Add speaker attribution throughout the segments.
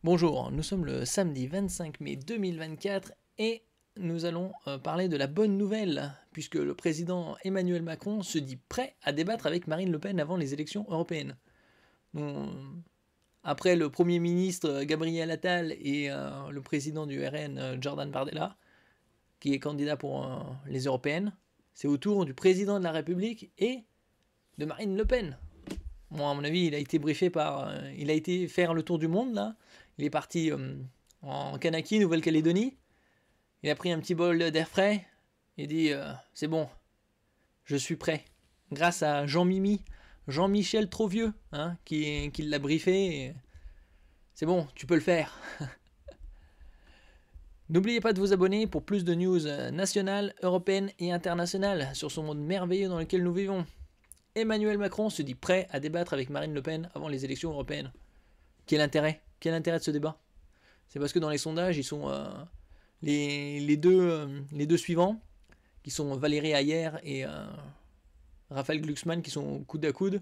Speaker 1: Bonjour, nous sommes le samedi 25 mai 2024 et nous allons parler de la bonne nouvelle, puisque le président Emmanuel Macron se dit prêt à débattre avec Marine Le Pen avant les élections européennes. Donc, après le Premier ministre Gabriel Attal et le président du RN Jordan Bardella, qui est candidat pour les européennes, c'est au tour du président de la République et de Marine Le Pen. Bon, à mon avis, il a été briefé par. Il a été faire le tour du monde, là. Il est parti en Kanaki, Nouvelle-Calédonie. Il a pris un petit bol d'air frais. Il dit c'est bon, je suis prêt. Grâce à Jean-Mimi, Jean-Michel trop vieux, hein, qui l'a briefé. C'est bon, tu peux le faire. N'oubliez pas de vous abonner pour plus de news nationales, européennes et internationales sur ce monde merveilleux dans lequel nous vivons. Emmanuel Macron se dit prêt à débattre avec Marine Le Pen avant les élections européennes. Quel intérêt de ce débat? C'est parce que dans les sondages, ils sont les deux suivants, qui sont Valérie Hayer et Raphaël Glucksmann, qui sont coude à coude.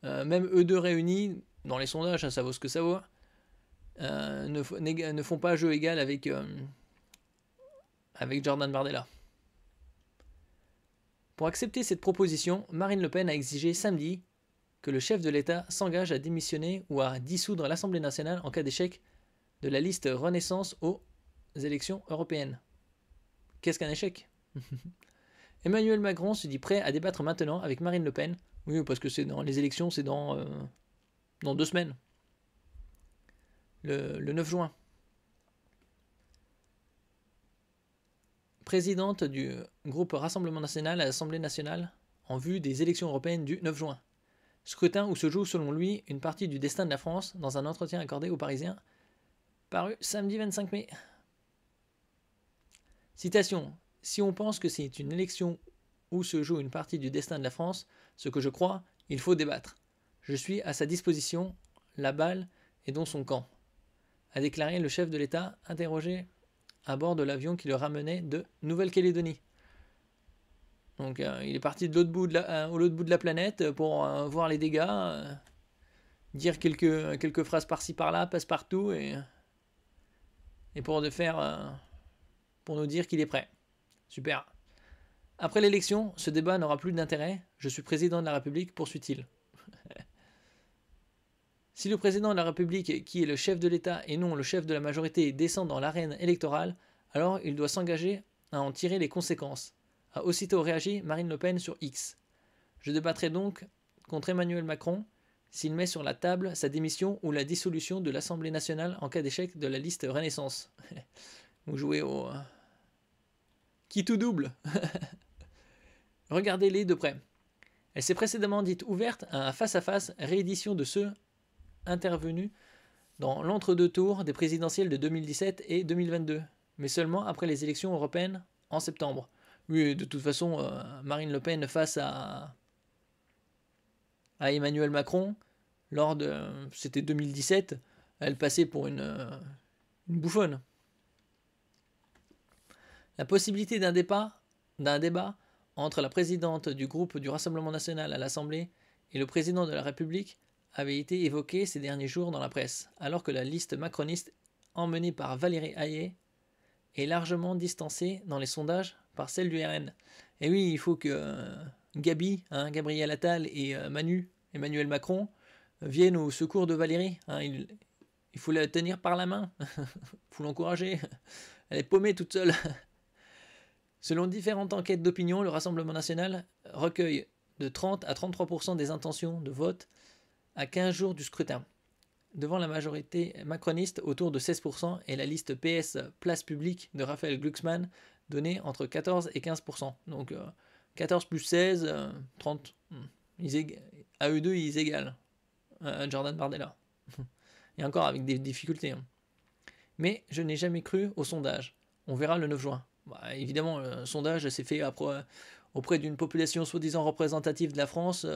Speaker 1: Même eux deux réunis, dans les sondages, ça vaut ce que ça vaut, ne font pas jeu égal avec Jordan Bardella. Pour accepter cette proposition, Marine Le Pen a exigé samedi que le chef de l'État s'engage à démissionner ou à dissoudre l'Assemblée nationale en cas d'échec de la liste Renaissance aux élections européennes. Qu'est-ce qu'un échec? Emmanuel Macron se dit prêt à débattre maintenant avec Marine Le Pen. Oui, parce que c'est dans les élections, c'est dans 2 semaines. Le 9 juin. Présidente du groupe Rassemblement National à l'Assemblée nationale en vue des élections européennes du 9 juin. Scrutin où se joue selon lui une partie du destin de la France dans un entretien accordé aux Parisiens, paru samedi 25 mai. Citation. Si on pense que c'est une élection où se joue une partie du destin de la France, ce que je crois, il faut débattre. Je suis à sa disposition, la balle est dans son camp, a déclaré le chef de l'État interrogé à bord de l'avion qui le ramenait de Nouvelle-Calédonie. Donc il est parti de l'autre bout de la planète pour voir les dégâts, dire quelques phrases par-ci par-là, passe-partout, et pour nous dire qu'il est prêt. Super. Après l'élection, ce débat n'aura plus d'intérêt. Je suis président de la République, poursuit-il. Si le président de la République, qui est le chef de l'État et non le chef de la majorité, descend dans l'arène électorale, alors il doit s'engager à en tirer les conséquences, a aussitôt réagi Marine Le Pen sur X. Je débattrai donc contre Emmanuel Macron s'il met sur la table sa démission ou la dissolution de l'Assemblée nationale en cas d'échec de la liste Renaissance. Vous jouez au... Qui tout double. Regardez-les de près. Elle s'est précédemment dite ouverte à un face-à-face réédition de ceux intervenus dans l'entre-deux tours des présidentielles de 2017 et 2022, mais seulement après les élections européennes en septembre. Oui, de toute façon, Marine Le Pen face à Emmanuel Macron, c'était 2017, elle passait pour une bouffonne. La possibilité d'un débat entre la présidente du groupe du Rassemblement National à l'Assemblée et le président de la République avait été évoquée ces derniers jours dans la presse, alors que la liste macroniste emmenée par Valérie Hayer est largement distancée dans les sondages par celle du RN. Et oui, il faut que Gabriel Attal et Emmanuel Macron, viennent au secours de Valérie. Il faut la tenir par la main, il faut l'encourager. Elle est paumée toute seule. Selon différentes enquêtes d'opinion, le Rassemblement national recueille de 30 à 33% des intentions de vote à 15 jours du scrutin, devant la majorité macroniste autour de 16% et la liste PS Place Publique de Raphaël Glucksmann donnée entre 14 et 15%. Donc 14 plus 16, 30. À eux deux, ils égalent Jordan Bardella. Et encore avec des difficultés. Mais je n'ai jamais cru au sondage. On verra le 9 juin. Bah, évidemment, le sondage s'est fait auprès d'une population soi-disant représentative de la France,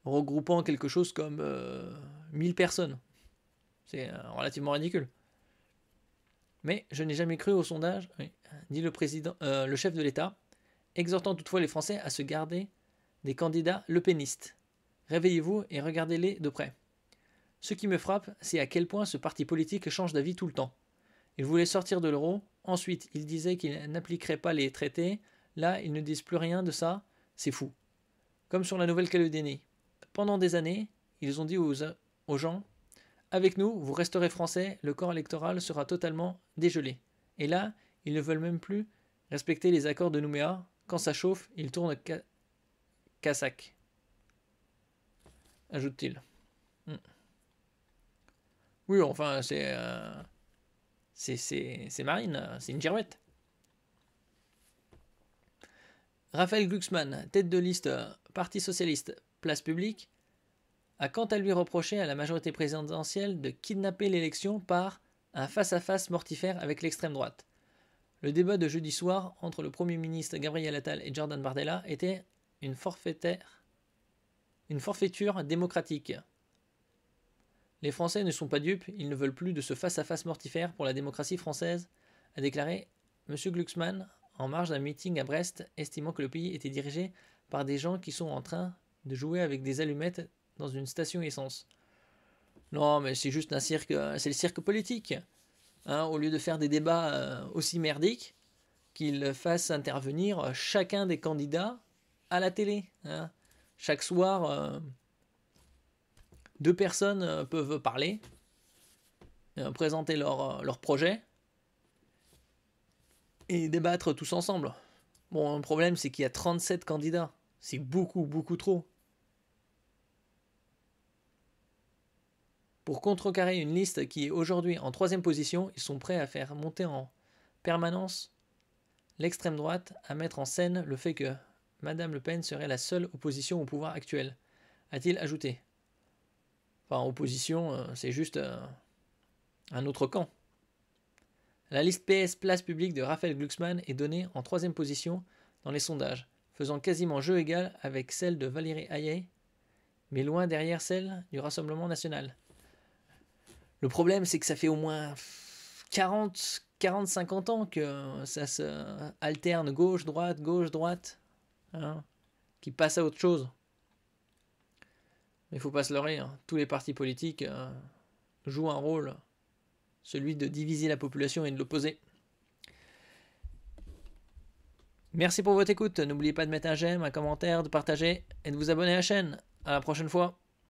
Speaker 1: regroupant quelque chose comme 1000 personnes. C'est relativement ridicule. Mais je n'ai jamais cru au sondage, oui, dit le chef de l'État, exhortant toutefois les Français à se garder des candidats lepénistes. Réveillez-vous et regardez-les de près. Ce qui me frappe, c'est à quel point ce parti politique change d'avis tout le temps. Il voulait sortir de l'euro, ensuite il disait qu'il n'appliquerait pas les traités, là ils ne disent plus rien de ça, c'est fou. Comme sur la Nouvelle-Calédonie. Pendant des années, ils ont dit aux gens, avec nous, vous resterez français, le corps électoral sera totalement dégelé. Et là, ils ne veulent même plus respecter les accords de Nouméa, quand ça chauffe, ils tournent Cassac, ajoute-t-il. Oui, enfin, c'est Marine, c'est une girouette. Raphaël Glucksmann, tête de liste Parti Socialiste, Place Publique, a quant à lui reproché à la majorité présidentielle de kidnapper l'élection par un face-à-face mortifère avec l'extrême droite. Le débat de jeudi soir entre le Premier ministre Gabriel Attal et Jordan Bardella était une forfaiture démocratique. Les Français ne sont pas dupes, ils ne veulent plus de ce face-à-face mortifère pour la démocratie française, a déclaré M. Glucksmann en marge d'un meeting à Brest, estimant que le pays était dirigé par des gens qui sont en train de jouer avec des allumettes dans une station essence. Non, mais c'est juste un cirque, c'est le cirque politique. Hein, au lieu de faire des débats aussi merdiques, qu'ils fassent intervenir chacun des candidats à la télé. Hein. Chaque soir, 2 personnes peuvent parler, présenter leur projet et débattre tous ensemble. Bon, le problème, c'est qu'il y a 37 candidats. C'est beaucoup, beaucoup trop. Pour contrecarrer une liste qui est aujourd'hui en 3e position, ils sont prêts à faire monter en permanence l'extrême droite, à mettre en scène le fait que Madame Le Pen serait la seule opposition au pouvoir actuel, a-t-il ajouté. Enfin, opposition, c'est juste un autre camp. La liste PS Place Publique de Raphaël Glucksmann est donnée en 3e position dans les sondages, faisant quasiment jeu égal avec celle de Valérie Hayet, mais loin derrière celle du Rassemblement national. Le problème, c'est que ça fait au moins 40-50 ans que ça se alterne gauche-droite, hein, qui passe à autre chose. Mais il ne faut pas se leurrer, hein. Tous les partis politiques jouent un rôle, celui de diviser la population et de l'opposer. Merci pour votre écoute. N'oubliez pas de mettre un j'aime, un commentaire, de partager et de vous abonner à la chaîne. À la prochaine fois.